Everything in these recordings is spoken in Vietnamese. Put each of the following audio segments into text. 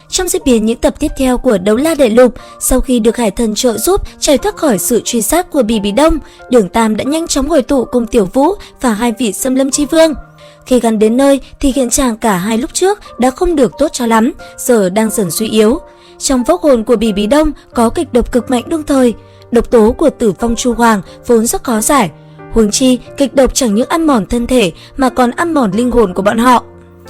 Trong diễn biến những tập tiếp theo của Đấu La Đại Lục, sau khi được Hải Thần trợ giúp chạy thoát khỏi sự truy sát của Bỉ Bí Đông, Đường Tam đã nhanh chóng hội tụ cùng Tiểu Vũ và hai vị Xâm Lâm Chi Vương. Khi gần đến nơi thì hiện trạng cả hai lúc trước đã không được tốt cho lắm, giờ đang dần suy yếu. Trong vốc hồn của Bỉ Bí Đông có kịch độc cực mạnh đương thời, độc tố của Tử Vong Chu Hoàng vốn rất khó giải. Huống chi, kịch độc chẳng những ăn mòn thân thể mà còn ăn mòn linh hồn của bọn họ.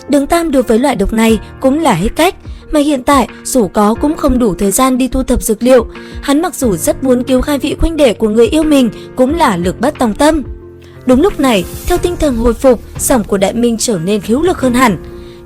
Đường Tam đối với loại độc này cũng là hết cách, mà hiện tại dù có cũng không đủ thời gian đi thu thập dược liệu. Hắn mặc dù rất muốn cứu hai vị huynh đệ của người yêu mình cũng là lực bất tòng tâm. Đúng lúc này, theo tinh thần hồi phục, giọng của Đại Minh trở nên hữu lực hơn hẳn.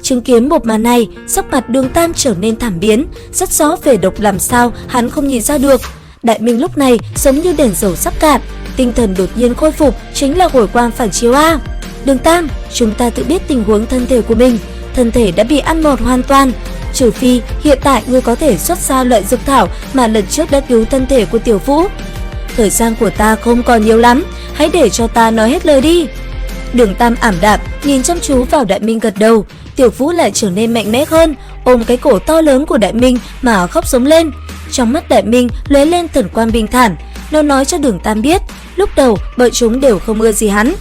Chứng kiến một màn này, sắc mặt Đường Tam trở nên thảm biến, rất rõ về độc làm sao hắn không nhìn ra được. Đại Minh lúc này giống như đèn dầu sắp cạn, tinh thần đột nhiên khôi phục chính là hồi quang phản chiếu a. Đường Tam, chúng ta tự biết tình huống thân thể của mình, thân thể đã bị ăn mòn hoàn toàn. Trừ phi hiện tại ngươi có thể xuất ra loại dược thảo mà lần trước đã cứu thân thể của Tiểu Vũ. Thời gian của ta không còn nhiều lắm, hãy để cho ta nói hết lời đi. Đường Tam ảm đạm nhìn chăm chú vào Đại Minh gật đầu. Tiểu Vũ lại trở nên mạnh mẽ hơn, ôm cái cổ to lớn của Đại Minh mà khóc sống lên. Trong mắt Đại Minh lóe lên thần quang bình thản, nó nói cho Đường Tam biết, lúc đầu bọn chúng đều không ưa gì hắn.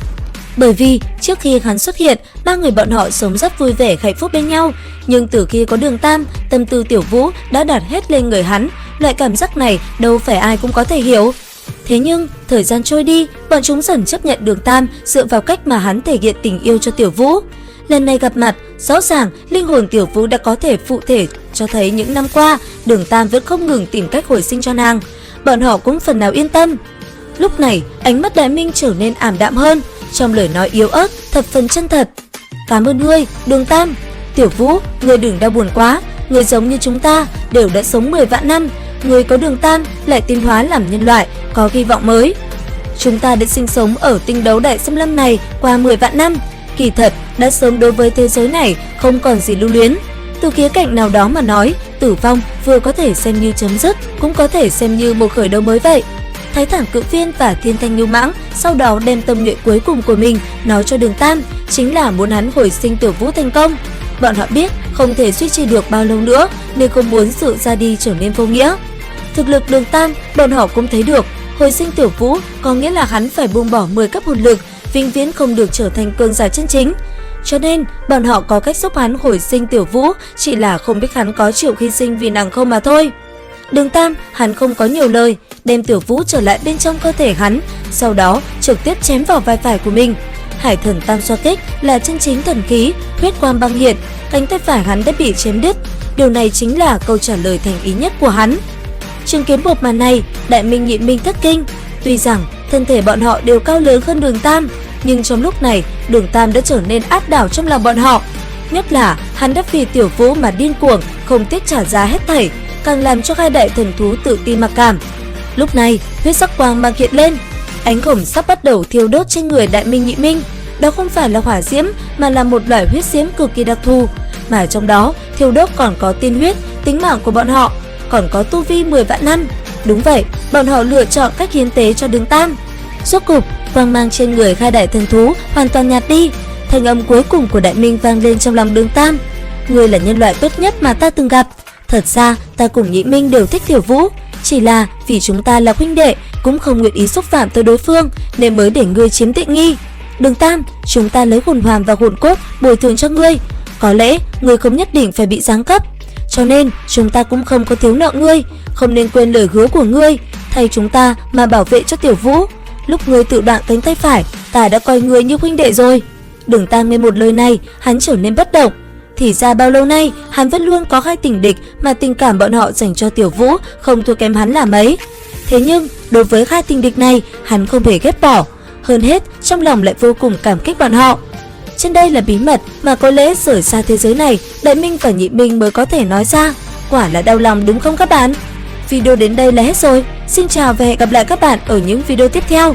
Bởi vì trước khi hắn xuất hiện, ba người bọn họ sống rất vui vẻ hạnh phúc bên nhau, nhưng từ khi có Đường Tam, tâm tư Tiểu Vũ đã đặt hết lên người hắn, loại cảm giác này đâu phải ai cũng có thể hiểu. Thế nhưng, thời gian trôi đi, bọn chúng dần chấp nhận Đường Tam dựa vào cách mà hắn thể hiện tình yêu cho Tiểu Vũ. Lần này gặp mặt, rõ ràng linh hồn Tiểu Vũ đã có thể phụ thể cho thấy những năm qua Đường Tam vẫn không ngừng tìm cách hồi sinh cho nàng. Bọn họ cũng phần nào yên tâm. Lúc này, ánh mắt Đại Minh trở nên ảm đạm hơn, trong lời nói yếu ớt, thập phần chân thật. Cảm ơn ngươi, Đường Tam. Tiểu Vũ, ngươi đừng đau buồn quá, ngươi giống như chúng ta, đều đã sống 10 vạn năm. Ngươi có Đường Tam lại tiến hóa làm nhân loại, có hy vọng mới. Chúng ta đã sinh sống ở tinh đấu đại xâm lâm này qua 10 vạn năm, kỳ thật đã sớm đối với thế giới này không còn gì lưu luyến. Từ khía cạnh nào đó mà nói, tử vong vừa có thể xem như chấm dứt, cũng có thể xem như một khởi đầu mới vậy. Thái Thản Cự Viên và Thiên Thanh Lưu Mãng sau đó đem tâm nguyện cuối cùng của mình nói cho Đường Tam, chính là muốn hắn hồi sinh Tiểu Vũ thành công. Bọn họ biết không thể duy trì được bao lâu nữa nên không muốn sự ra đi trở nên vô nghĩa. Thực lực Đường Tam, bọn họ cũng thấy được, hồi sinh Tiểu Vũ có nghĩa là hắn phải buông bỏ 10 cấp hồn lực, vĩnh viễn không được trở thành cường giả chân chính. Cho nên, bọn họ có cách giúp hắn hồi sinh Tiểu Vũ, chỉ là không biết hắn có chịu hy sinh vì nàng không mà thôi. Đường Tam, hắn không có nhiều lời, đem Tiểu Vũ trở lại bên trong cơ thể hắn, sau đó trực tiếp chém vào vai phải của mình. Hải Thần Tam Xoa Kích là chân chính thần khí, huyết quang băng hiện, cánh tay phải hắn đã bị chém đứt. Điều này chính là câu trả lời thành ý nhất của hắn. Chứng kiến một màn này, Đại Minh Nhị Minh thất kinh. Tuy rằng thân thể bọn họ đều cao lớn hơn Đường Tam, nhưng trong lúc này Đường Tam đã trở nên áp đảo trong lòng bọn họ. Nhất là hắn đã vì Tiểu Vũ mà điên cuồng, không tiếc trả giá hết thảy, càng làm cho hai đại thần thú tự ti mặc cảm. Lúc này huyết sắc quang mang hiện lên, ánh hồng sắp bắt đầu thiêu đốt trên người Đại Minh Nhị Minh. Đó không phải là hỏa diễm mà là một loại huyết diễm cực kỳ đặc thù, mà trong đó thiêu đốt còn có tiên huyết, tính mạng của bọn họ, còn có tu vi 10 vạn năm. Đúng vậy, bọn họ lựa chọn cách hiến tế cho Đường Tam. Rốt cục, quang mang trên người hai đại thần thú hoàn toàn nhạt đi. Thanh âm cuối cùng của Đại Minh vang lên trong lòng Đường Tam. Ngươi là nhân loại tốt nhất mà ta từng gặp. Thật ra, ta cùng Nhị Minh đều thích Tiểu Vũ, chỉ là vì chúng ta là huynh đệ, cũng không nguyện ý xúc phạm tới đối phương, nên mới để ngươi chiếm tiện nghi. Đường Tam, chúng ta lấy hồn hoàn và hồn cốt bồi thường cho ngươi. Có lẽ ngươi không nhất định phải bị giáng cấp, cho nên chúng ta cũng không có thiếu nợ ngươi. Không nên quên lời hứa của ngươi, thay chúng ta mà bảo vệ cho Tiểu Vũ. Lúc ngươi tự đoạn cánh tay phải, ta đã coi ngươi như huynh đệ rồi. Đường Tam nghe một lời này, hắn trở nên bất động. Thì ra bao lâu nay hắn vẫn luôn có hai tình địch, mà tình cảm bọn họ dành cho Tiểu Vũ không thua kém hắn là mấy. Thế nhưng đối với hai tình địch này, hắn không hề ghét bỏ, hơn hết trong lòng lại vô cùng cảm kích bọn họ. Trên đây là bí mật mà có lẽ rời xa thế giới này, Đại Minh và Nhị Minh mới có thể nói ra. Quả là đau lòng đúng không các bạn? Video đến đây là hết rồi. Xin chào và hẹn gặp lại các bạn ở những video tiếp theo.